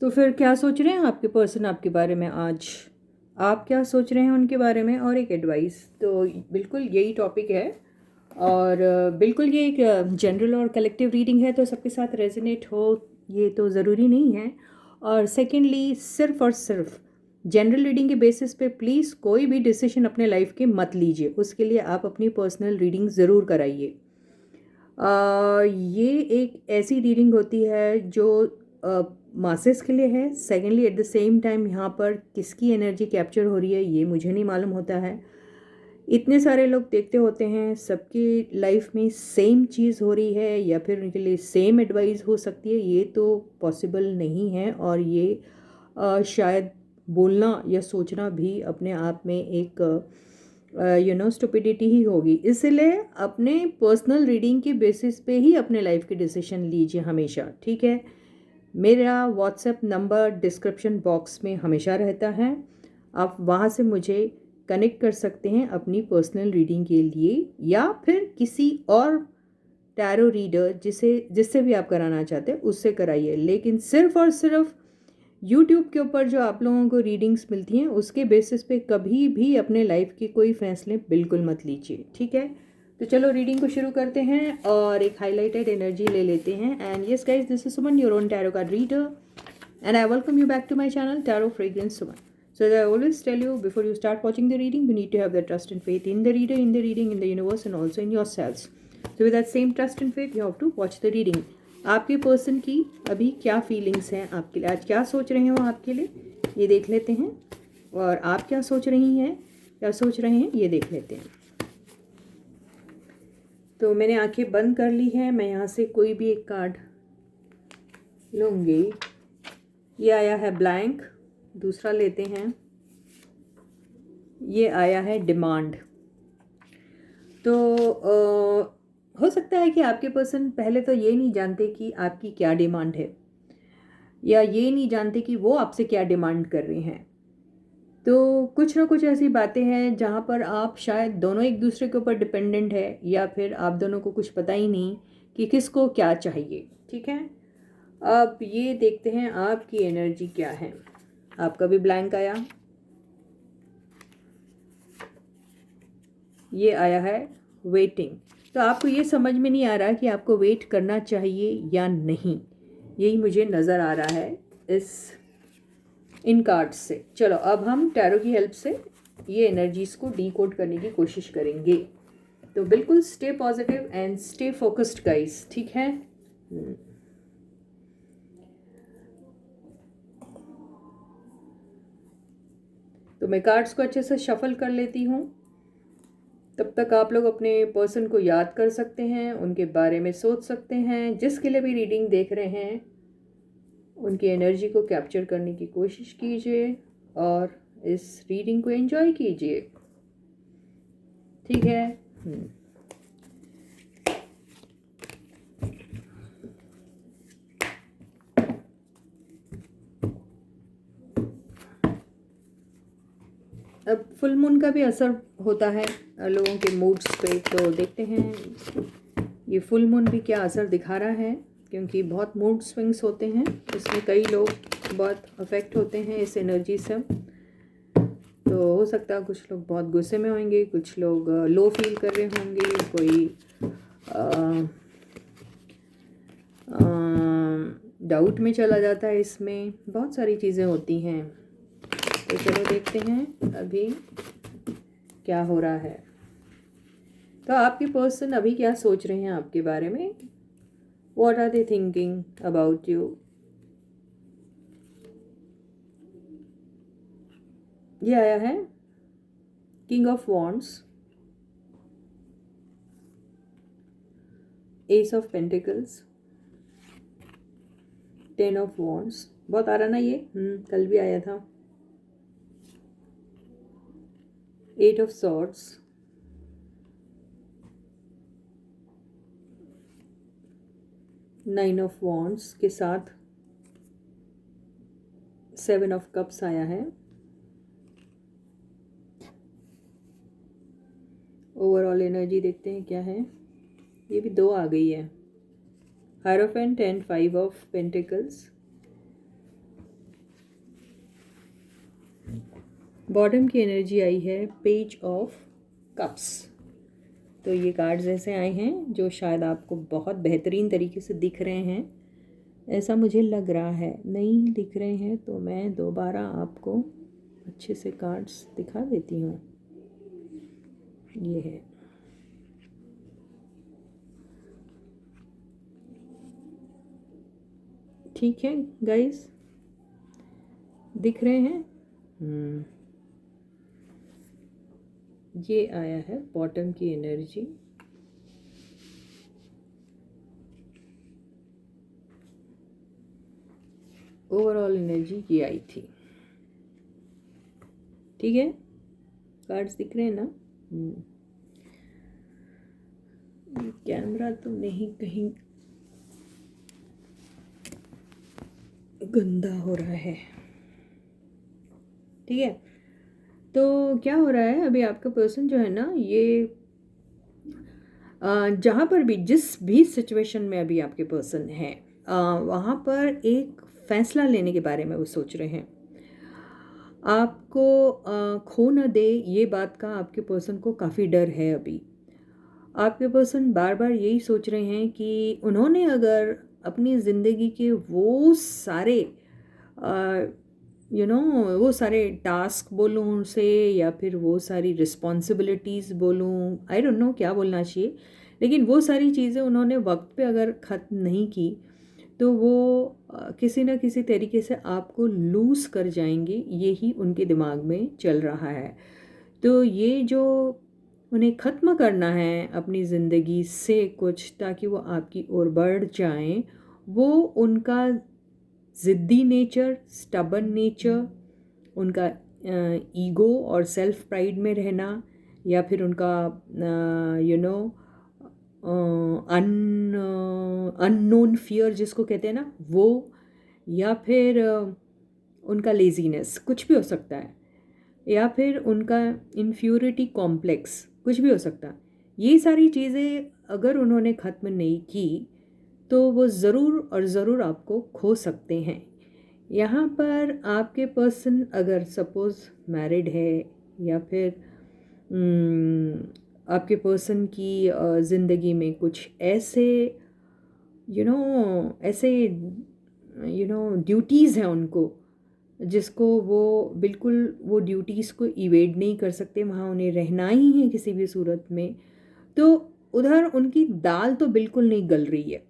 तो फिर क्या सोच रहे हैं आपके पर्सन आपके बारे में आज? आप क्या सोच रहे हैं उनके बारे में, और एक एडवाइस। तो बिल्कुल यही टॉपिक है। और बिल्कुल ये एक जनरल और कलेक्टिव रीडिंग है, तो सबके साथ रेजोनेट हो ये तो ज़रूरी नहीं है। और सेकेंडली, सिर्फ और सिर्फ जनरल रीडिंग के बेसिस पे प्लीज़ कोई भी डिसीजन अपने लाइफ के मत लीजिए। उसके लिए आप अपनी पर्सनल रीडिंग ज़रूर कराइए। ये एक ऐसी रीडिंग होती है जो मासेस के लिए है। Secondly, at the same time यहाँ पर किसकी एनर्जी कैप्चर हो रही है ये मुझे नहीं मालूम होता है। इतने सारे लोग देखते होते हैं, सबकी लाइफ में सेम चीज़ हो रही है या फिर उनके लिए सेम एडवाइस हो सकती है, ये तो पॉसिबल नहीं है। और ये शायद बोलना या सोचना भी अपने आप में एक स्टुपिडिटी ही होगी। इसलिए अपने पर्सनल रीडिंग के बेसिस पे ही अपने लाइफ के डिसीजन लीजिए हमेशा, ठीक है। मेरा व्हाट्सएप नंबर डिस्क्रिप्शन बॉक्स में हमेशा रहता है, आप वहाँ से मुझे कनेक्ट कर सकते हैं अपनी पर्सनल रीडिंग के लिए, या फिर किसी और टैरो रीडर जिससे भी आप कराना चाहते हैं उससे कराइए। लेकिन सिर्फ और सिर्फ यूट्यूब के ऊपर जो आप लोगों को रीडिंग्स मिलती हैं उसके बेसिस पे कभी भी अपने लाइफ के कोई फैसले बिल्कुल मत लीजिए, ठीक है। तो चलो रीडिंग को शुरू करते हैं और एक हाईलाइटेड एनर्जी ले लेते हैं। And yes guys, this is Suman, your own tarot card reader, and I welcome you back to my channel, Tarot Fragrance Suman. So as I always tell you, before you start watching the reading, you need to have that trust and faith in the reader, in the reading, in the universe, and also in yourselves. So with that same trust and faith, you have to watch the reading. आपके person की अभी क्या feelings हैं आपके लिए, आज क्या सोच रहे हैं वो आपके लिए, ये देख लेते हैं। और आप क्या सोच रही हैं, क्या सोच रहे हैं, ये देख लेते हैं। तो मैंने आंखें बंद कर ली हैं। मैं यहाँ से कोई भी एक कार्ड लूँगी। ये आया है ब्लैंक। दूसरा लेते हैं, ये आया है डिमांड। तो हो सकता है कि आपके पर्सन पहले तो ये नहीं जानते कि आपकी क्या डिमांड है, या ये नहीं जानते कि वो आपसे क्या डिमांड कर रहे हैं। तो कुछ ना कुछ ऐसी बातें हैं जहाँ पर आप शायद दोनों एक दूसरे के ऊपर डिपेंडेंट है, या फिर आप दोनों को कुछ पता ही नहीं कि किसको क्या चाहिए, ठीक है। अब ये देखते हैं आपकी एनर्जी क्या है। आपका भी ब्लैंक आया, ये आया है वेटिंग। तो आपको ये समझ में नहीं आ रहा कि आपको वेट करना चाहिए या नहीं, यही मुझे नज़र आ रहा है इन कार्ड्स से। चलो अब हम टैरो की हेल्प से ये एनर्जीज को डीकोड करने की कोशिश करेंगे। तो बिल्कुल stay positive and stay focused guys, ठीक है। तो मैं कार्ड्स को अच्छे से शफल कर लेती हूँ। तब तक आप लोग अपने पर्सन को याद कर सकते हैं, उनके बारे में सोच सकते हैं। जिसके लिए भी रीडिंग देख रहे हैं उनकी एनर्जी को कैप्चर करने की कोशिश कीजिए और इस रीडिंग को एंजॉय कीजिए, ठीक है। अब फुल मून का भी असर होता है लोगों के मूड्स पे, तो देखते हैं ये फुल मून भी क्या असर दिखा रहा है, क्योंकि बहुत मूड स्विंग्स होते हैं इसमें, कई लोग बहुत अफेक्ट होते हैं इस एनर्जी से। तो हो सकता है कुछ लोग बहुत गुस्से में होंगे, कुछ लोग लो फील कर रहे होंगे, कोई डाउट में चला जाता है, इसमें बहुत सारी चीज़ें होती हैं। तो चलो देखते हैं अभी क्या हो रहा है। तो आपके पर्सन अभी क्या सोच रहे हैं आपके बारे में, what are they thinking about you. ये आया है king of wands, ace of pentacles, 10 of wands. बहुत आ रहा ना ये, कल भी आया था। 8 ऑफ सॉर्ड्स, 9 ऑफ वॉन्ड्स के साथ 7 ऑफ कप्स आया है। ओवरऑल एनर्जी देखते हैं क्या है। ये भी 2 आ गई है, hierophant and 5 of pentacles. Bottom की एनर्जी आई है पेज ऑफ कप्स। तो ये कार्ड्स ऐसे आए हैं जो शायद आपको बहुत बेहतरीन तरीके से दिख रहे हैं, ऐसा मुझे लग रहा है। नहीं दिख रहे हैं तो मैं दोबारा आपको अच्छे से कार्ड्स दिखा देती हूँ। ये है, ठीक है गाइस, दिख रहे हैं। ये आया है बॉटम की एनर्जी। ओवरऑल एनर्जी ये आई थी, ठीक है। कार्ड्स दिख रहे हैं ना। ये कैमरा तो नहीं कहीं गंदा हो रहा है, ठीक है। तो क्या हो रहा है अभी, आपका पर्सन जो है ना, ये जहाँ पर भी जिस भी सिचुएशन में अभी आपके पर्सन है, वहाँ पर एक फैसला लेने के बारे में वो सोच रहे हैं। आपको खो न दे, ये बात का आपके पर्सन को काफ़ी डर है अभी। आपके पर्सन बार बार यही सोच रहे हैं कि उन्होंने अगर अपनी ज़िंदगी के वो सारे वो सारे टास्क बोलूँ उनसे, या फिर वो सारी रिस्पॉन्सिबिलिटीज़ बोलूँ, आई डोंट नो क्या बोलना चाहिए, लेकिन वो सारी चीज़ें उन्होंने वक्त पे अगर ख़त्म नहीं की तो वो किसी न किसी तरीके से आपको लूज़ कर जाएंगे, यही उनके दिमाग में चल रहा है। तो ये जो उन्हें ख़त्म करना है अपनी ज़िंदगी से कुछ, ताकि वो आपकी ओर बढ़ जाएं, वो उनका ज़िद्दी नेचर, स्टबन नेचर, उनका ईगो और सेल्फ प्राइड में रहना, या फिर उनका अननोन फियर जिसको कहते हैं ना वो, या फिर उनका लेजीनेस, कुछ भी हो सकता है, या फिर उनका इन्फ्यूरिटी कॉम्प्लेक्स, कुछ भी हो सकता है। ये सारी चीज़ें अगर उन्होंने ख़त्म नहीं की तो वो ज़रूर और ज़रूर आपको खो सकते हैं। यहाँ पर आपके पर्सन अगर सपोज़ मैरिड है, या फिर आपके पर्सन की ज़िंदगी में कुछ ऐसे ऐसे ड्यूटीज़ हैं उनको, जिसको वो बिल्कुल वो ड्यूटीज़ को इवेड नहीं कर सकते, वहाँ उन्हें रहना ही है किसी भी सूरत में, तो उधर उनकी दाल तो बिल्कुल नहीं गल रही है,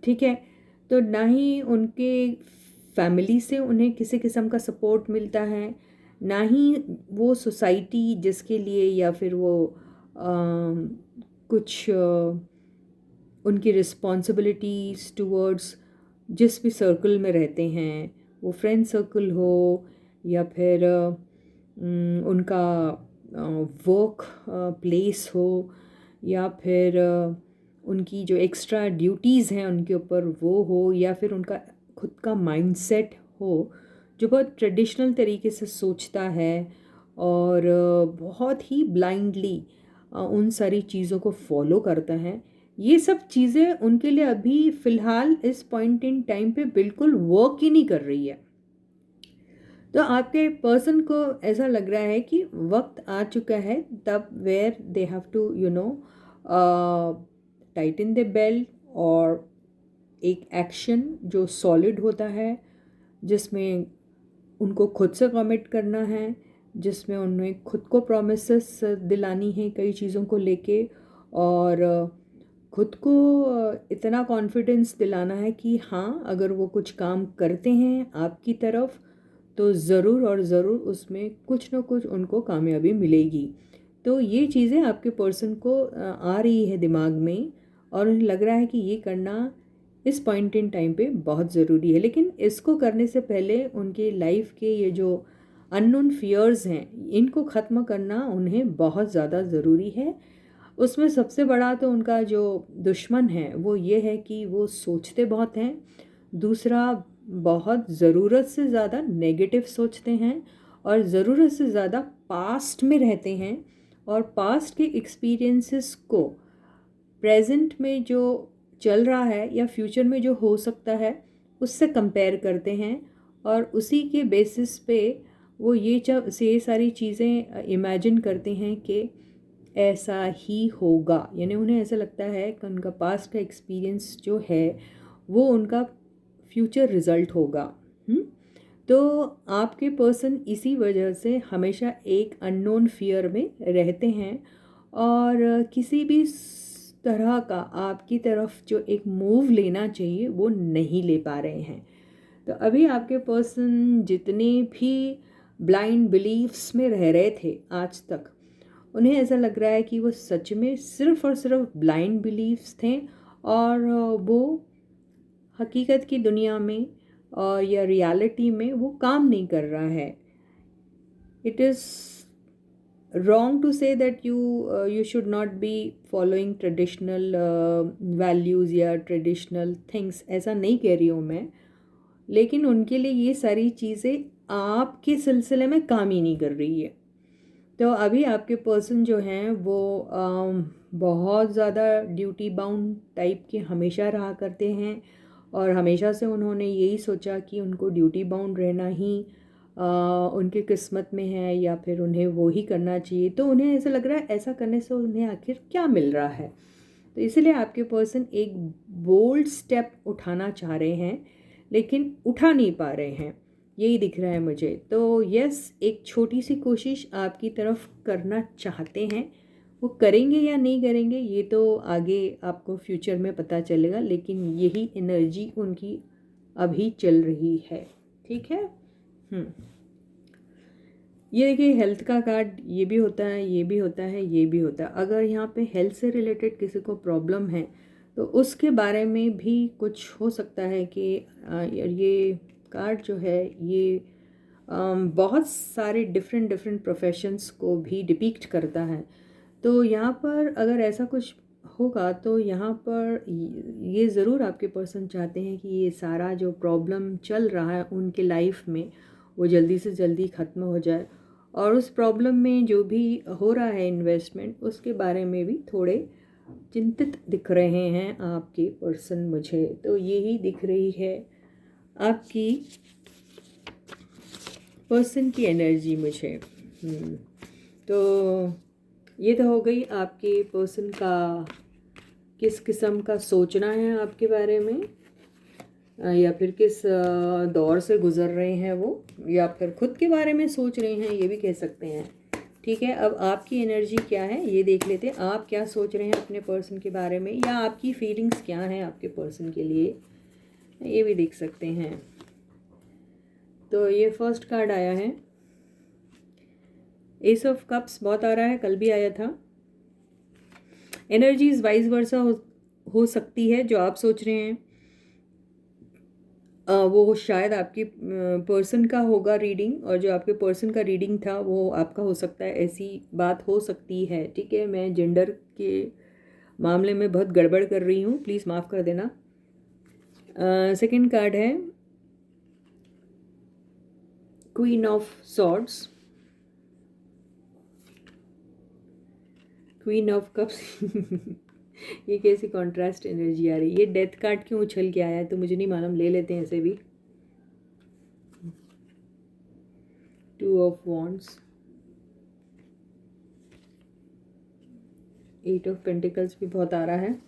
ठीक है। तो ना ही उनके फैमिली से उन्हें किसी किस्म का सपोर्ट मिलता है, ना ही वो सोसाइटी जिसके लिए, या फिर वो कुछ उनकी रिस्पॉन्सिबिलिटीज़ टूवर्ड्स जिस भी सर्कल में रहते हैं, वो फ्रेंड सर्कल हो, या फिर उनका वर्क प्लेस हो, या फिर उनकी जो एक्स्ट्रा ड्यूटीज़ हैं उनके ऊपर वो हो, या फिर उनका खुद का माइंडसेट हो जो बहुत ट्रेडिशनल तरीके से सोचता है, और बहुत ही ब्लाइंडली उन सारी चीज़ों को फॉलो करता है। ये सब चीज़ें उनके लिए अभी फ़िलहाल इस पॉइंट इन टाइम पे बिल्कुल वर्क ही नहीं कर रही है। तो आपके पर्सन को ऐसा लग रहा है कि वक्त आ चुका है तब where they have to tighten the belt, और एक एक्शन जो सॉलिड होता है, जिसमें उनको खुद से कमिट करना है, जिसमें उन्हें खुद को प्रोमिसेस दिलानी है कई चीज़ों को लेके, और खुद को इतना कॉन्फिडेंस दिलाना है कि हाँ, अगर वो कुछ काम करते हैं आपकी तरफ तो ज़रूर और ज़रूर उसमें कुछ ना कुछ उनको कामयाबी मिलेगी। तो ये चीज़ें आपके पर्सन को आ रही है दिमाग में, और उन्हें लग रहा है कि ये करना इस पॉइंट इन टाइम पे बहुत ज़रूरी है। लेकिन इसको करने से पहले उनके लाइफ के ये जो अननोन फियर्स हैं, इनको ख़त्म करना उन्हें बहुत ज़्यादा ज़रूरी है। उसमें सबसे बड़ा तो उनका जो दुश्मन है वो ये है कि वो सोचते बहुत हैं। दूसरा, बहुत ज़रूरत से ज़्यादा नेगेटिव सोचते हैं, और ज़रूरत से ज़्यादा पास्ट में रहते हैं, और पास्ट के एक्सपीरियंसेस को प्रेजेंट में जो चल रहा है या फ्यूचर में जो हो सकता है उससे कंपेयर करते हैं, और उसी के बेसिस पे वो ये सारी चीज़ें इमेजिन करते हैं कि ऐसा ही होगा, यानी उन्हें ऐसा लगता है कि उनका पास्ट का एक्सपीरियंस जो है वो उनका फ्यूचर रिज़ल्ट होगा। हुँ? तो आपके पर्सन इसी वजह से हमेशा एक अननोन फियर में रहते हैं और किसी भी तरह का आपकी तरफ जो एक मूव लेना चाहिए वो नहीं ले पा रहे हैं। तो अभी आपके पर्सन जितने भी ब्लाइंड बिलीव्स में रह रहे थे आज तक, उन्हें ऐसा लग रहा है कि वो सच में सिर्फ़ और सिर्फ ब्लाइंड बिलीव्स थे और वो हकीकत की दुनिया में या रियलिटी में वो काम नहीं कर रहा है। It is wrong to say that you should not be following traditional values या traditional things, ऐसा नहीं कह रही हूँ मैं, लेकिन उनके लिए ये सारी चीज़ें आपके सिलसिले में काम ही नहीं कर रही है। तो अभी आपके पर्सन जो हैं वो बहुत ज़्यादा ड्यूटी बाउंड टाइप के हमेशा रहा करते हैं और हमेशा से उन्होंने यही सोचा कि उनको ड्यूटी बाउंड रहना ही उनकी किस्मत में है या फिर उन्हें वो ही करना चाहिए। तो उन्हें ऐसा लग रहा है ऐसा करने से उन्हें आखिर क्या मिल रहा है। तो इसलिए आपके पर्सन एक बोल्ड स्टेप उठाना चाह रहे हैं लेकिन उठा नहीं पा रहे हैं, यही दिख रहा है मुझे। तो यस, एक छोटी सी कोशिश आपकी तरफ करना चाहते हैं। वो करेंगे या नहीं करेंगे ये तो आगे आपको फ्यूचर में पता चलेगा, लेकिन यही एनर्जी उनकी अभी चल रही है। ठीक है। ये देखिए हेल्थ का कार्ड, ये भी होता है, ये भी होता है, ये भी होता है। अगर यहाँ पे हेल्थ से रिलेटेड किसी को प्रॉब्लम है तो उसके बारे में भी कुछ हो सकता है कि ये कार्ड जो है ये बहुत सारे डिफरेंट प्रोफेशंस को भी डिपिक्ट करता है। तो यहाँ पर अगर ऐसा कुछ होगा तो यहाँ पर ये ज़रूर आपके पर्सन चाहते हैं कि ये सारा जो प्रॉब्लम चल रहा है उनके लाइफ में वो जल्दी से जल्दी ख़त्म हो जाए और उस प्रॉब्लम में जो भी हो रहा है इन्वेस्टमेंट उसके बारे में भी थोड़े चिंतित दिख रहे हैं आपके पर्सन मुझे। तो यही दिख रही है आपकी पर्सन की एनर्जी मुझे। तो ये तो हो गई आपके पर्सन का किस किस्म का सोचना है आपके बारे में या फिर किस दौर से गुज़र रहे हैं वो, या फिर खुद के बारे में सोच रहे हैं, ये भी कह सकते हैं। ठीक है, अब आपकी एनर्जी क्या है ये देख लेते हैं। आप क्या सोच रहे हैं अपने पर्सन के बारे में या आपकी फीलिंग्स क्या हैं आपके पर्सन के लिए, ये भी देख सकते हैं। तो ये फर्स्ट कार्ड आया है एस ऑफ कप्स, बहुत आ रहा है, कल भी आया था। एनर्जीज वाइस वर्सा हो सकती है। जो आप सोच रहे हैं वो शायद आपके पर्सन का होगा रीडिंग, और जो आपके पर्सन का रीडिंग था वो आपका हो सकता है, ऐसी बात हो सकती है। ठीक है, मैं जेंडर के मामले में बहुत गड़बड़ कर रही हूँ, प्लीज़ माफ़ कर देना। सेकंड कार्ड है queen of swords, queen of cups ये कैसी कॉन्ट्रास्ट एनर्जी आ रही है। ये डेथ कार्ड क्यों उछल के आया है तो मुझे नहीं मालूम, ले लेते हैं ऐसे भी। Two of wands, eight of pentacles भी बहुत आ रहा है,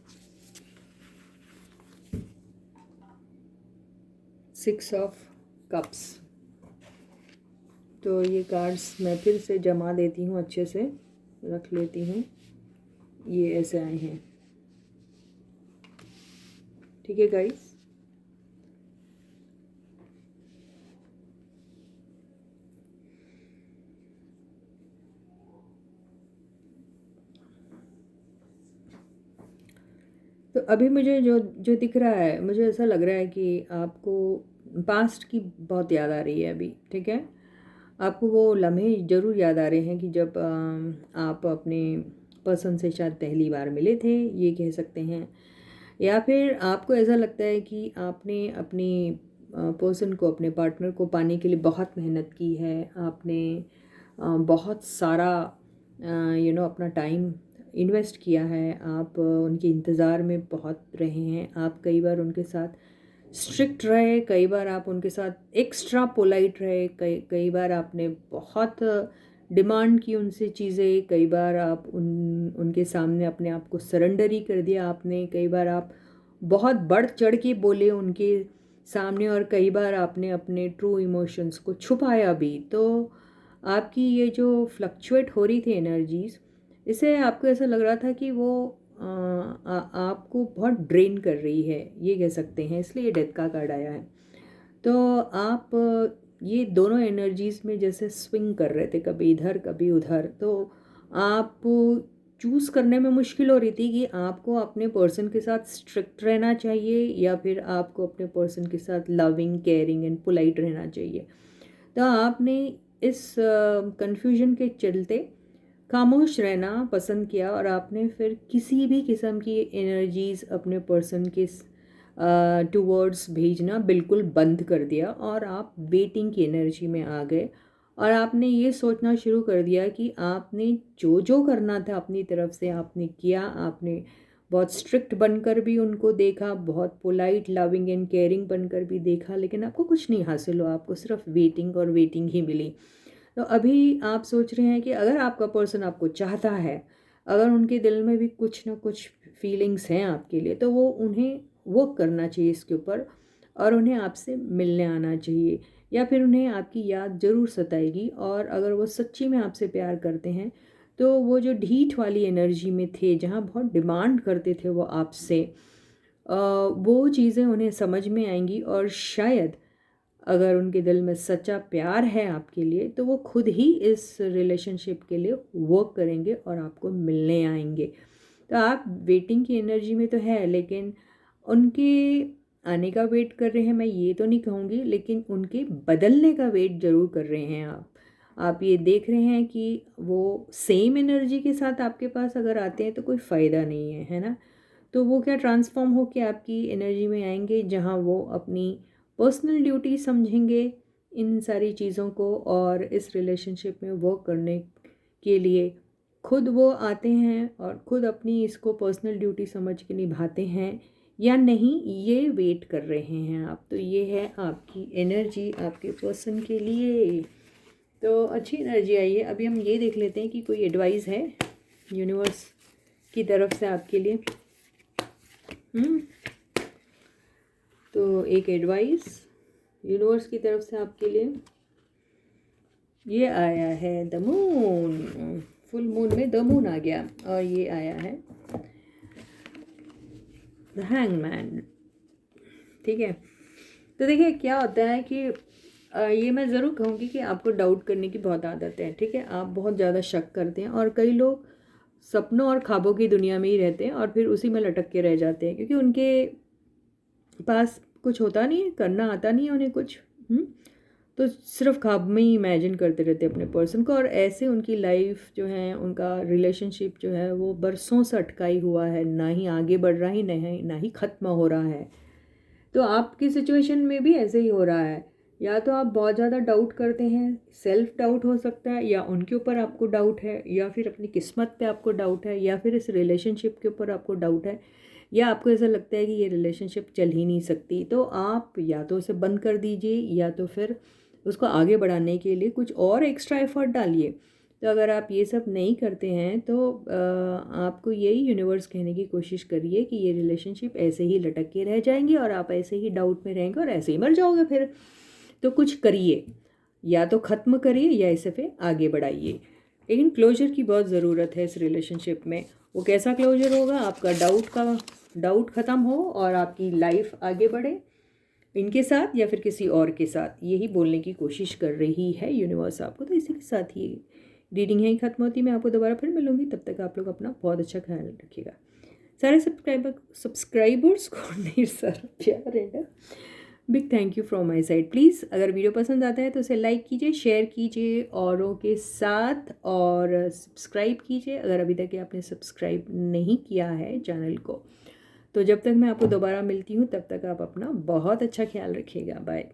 सिक्स ऑफ कप्स। तो ये कार्ड्स मैं फिर से जमा देती हूँ, अच्छे से रख लेती हूँ। ये ऐसे आए हैं। ठीक है गाइस, तो अभी मुझे जो जो दिख रहा है, मुझे ऐसा लग रहा है कि आपको पास्ट की बहुत याद आ रही है अभी। ठीक है, आपको वो लम्हे ज़रूर याद आ रहे हैं कि जब आप अपने पर्सन से शायद पहली बार मिले थे, ये कह सकते हैं। या फिर आपको ऐसा लगता है कि आपने अपनी पर्सन को, अपने पार्टनर को पाने के लिए बहुत मेहनत की है। आपने बहुत सारा अपना टाइम इन्वेस्ट किया है। आप उनके इंतज़ार में बहुत रहे हैं। आप कई बार उनके साथ स्ट्रिक्ट रहे, कई बार आप उनके साथ एक्स्ट्रा पोलाइट रहे, कई बार आपने बहुत डिमांड की उनसे चीज़ें, कई बार आप उनके सामने अपने आप को सरेंडर ही कर दिया आपने, कई बार आप बहुत बढ़ चढ़ के बोले उनके सामने, और कई बार आपने अपने ट्रू इमोशंस को छुपाया भी। तो आपकी ये जो फ्लक्चुएट हो रही थी एनर्जीज़, इससे आपको ऐसा लग रहा था कि वो आपको बहुत ड्रेन कर रही है, ये कह सकते हैं, इसलिए डेथ का कार्ड आया है। तो आप ये दोनों एनर्जीज़ में जैसे स्विंग कर रहे थे, कभी इधर कभी उधर, तो आप चूज़ करने में मुश्किल हो रही थी कि आपको अपने पर्सन के साथ स्ट्रिक्ट रहना चाहिए या फिर आपको अपने पर्सन के साथ लविंग, केयरिंग एंड पोलाइट रहना चाहिए। तो आपने इस कन्फ्यूजन के चलते खामोश रहना पसंद किया, और आपने फिर किसी भी किस्म की एनर्जीज़ अपने पर्सन के टूवर्ड्स भेजना बिल्कुल बंद कर दिया, और आप वेटिंग की एनर्जी में आ गए। और आपने ये सोचना शुरू कर दिया कि आपने जो जो करना था अपनी तरफ से आपने किया। आपने बहुत स्ट्रिक्ट बनकर भी उनको देखा, बहुत पोलाइट, लविंग एंड केयरिंग बनकर भी देखा, लेकिन आपको कुछ नहीं हासिल हुआ, आपको सिर्फ वेटिंग और वेटिंग ही मिली। तो अभी आप सोच रहे हैं कि अगर आपका पर्सन आपको चाहता है, अगर उनके दिल में भी कुछ ना कुछ फीलिंग्स हैं आपके लिए, तो वो उन्हें वर्क करना चाहिए इसके ऊपर, और उन्हें आपसे मिलने आना चाहिए, या फिर उन्हें आपकी याद ज़रूर सताएगी। और अगर वो सच्ची में आपसे प्यार करते हैं, तो वो जो ढीठ वाली एनर्जी में थे, जहाँ बहुत डिमांड करते थे वो आपसे, वो चीज़ें उन्हें समझ में आएंगी, और शायद अगर उनके दिल में सच्चा प्यार है आपके लिए, तो वो खुद ही इस रिलेशनशिप के लिए वर्क करेंगे और आपको मिलने आएंगे। तो आप वेटिंग की एनर्जी में तो है, लेकिन उनके आने का वेट कर रहे हैं, मैं ये तो नहीं कहूँगी, लेकिन उनके बदलने का वेट ज़रूर कर रहे हैं आप ये देख रहे हैं कि वो सेम एनर्जी के साथ आपके पास अगर आते हैं तो कोई फ़ायदा नहीं है, है ना। तो वो क्या ट्रांसफॉर्म होके आपकी एनर्जी में आएंगे, जहाँ वो अपनी पर्सनल ड्यूटी समझेंगे इन सारी चीज़ों को, और इस रिलेशनशिप में वर्क करने के लिए खुद वो आते हैं और खुद अपनी इसको पर्सनल ड्यूटी समझ के निभाते हैं या नहीं, ये वेट कर रहे हैं आप। तो ये है आपकी एनर्जी आपके पर्सन के लिए। तो अच्छी एनर्जी आई है। अभी हम ये देख लेते हैं कि कोई एडवाइस है यूनिवर्स की तरफ से आपके लिए। तो एक एडवाइस यूनिवर्स की तरफ से आपके लिए ये आया है, द मून। फुल मून में द मून आ गया, और ये आया है द हैंगमैन। ठीक है, तो देखिए क्या होता है कि ये मैं ज़रूर कहूँगी कि आपको डाउट करने की बहुत आदत है। ठीक है, आप बहुत ज़्यादा शक करते हैं, और कई लोग सपनों और ख्वाबों की दुनिया में ही रहते हैं और फिर उसी में लटक के रह जाते हैं, क्योंकि उनके पास कुछ होता नहीं है, करना आता नहीं है उन्हें कुछ। तो सिर्फ ख्वाब में ही इमेजिन करते रहते हैं अपने पर्सन को, और ऐसे उनकी लाइफ जो है, उनका रिलेशनशिप जो है, वो बरसों से अटकाई हुआ है, ना ही आगे बढ़ रहा ही ना ही ख़त्म हो रहा है। तो आपकी सिचुएशन में भी ऐसे ही हो रहा है। या तो आप बहुत ज़्यादा डाउट करते हैं, सेल्फ डाउट हो सकता है, या उनके ऊपर आपको डाउट है, या फिर अपनी किस्मत पे आपको डाउट है, या फिर इस रिलेशनशिप के ऊपर आपको डाउट है, या आपको ऐसा लगता है कि ये रिलेशनशिप चल ही नहीं सकती। तो आप या तो उसे बंद कर दीजिए, या तो फिर उसको आगे बढ़ाने के लिए कुछ और एक्स्ट्रा एफर्ट डालिए। तो अगर आप ये सब नहीं करते हैं, तो आपको यही यूनिवर्स कहने की कोशिश करिए कि ये रिलेशनशिप ऐसे ही लटक के रह जाएंगी, और आप ऐसे ही डाउट में रहेंगे और ऐसे ही मर जाओगे फिर। तो कुछ करिए, या तो ख़त्म करिए या इसे फिर आगे बढ़ाइए। लेकिन क्लोजर की बहुत ज़रूरत है इस रिलेशनशिप में। वो कैसा क्लोजर होगा? आपका डाउट ख़त्म हो और आपकी लाइफ आगे बढ़े इनके साथ या फिर किसी और के साथ, यही बोलने की कोशिश कर रही है यूनिवर्स आपको। तो इसी के साथ ही रीडिंग यहीं ख़त्म होती है। मैं आपको दोबारा फिर मिलूँगी, तब तक आप लोग अपना बहुत अच्छा ख्याल रखिएगा। सारे सब्सक्राइबर्स को ढेर सारा प्यार है, big thank you from my side. Please अगर वीडियो पसंद आता है तो उसे लाइक कीजिए, शेयर कीजिए औरों के साथ, और सब्सक्राइब कीजिए अगर अभी तक आपने सब्सक्राइब नहीं किया है चैनल को। तो जब तक मैं आपको दोबारा मिलती हूँ, तब तक आप अपना बहुत अच्छा ख्याल रखिएगा। बाय।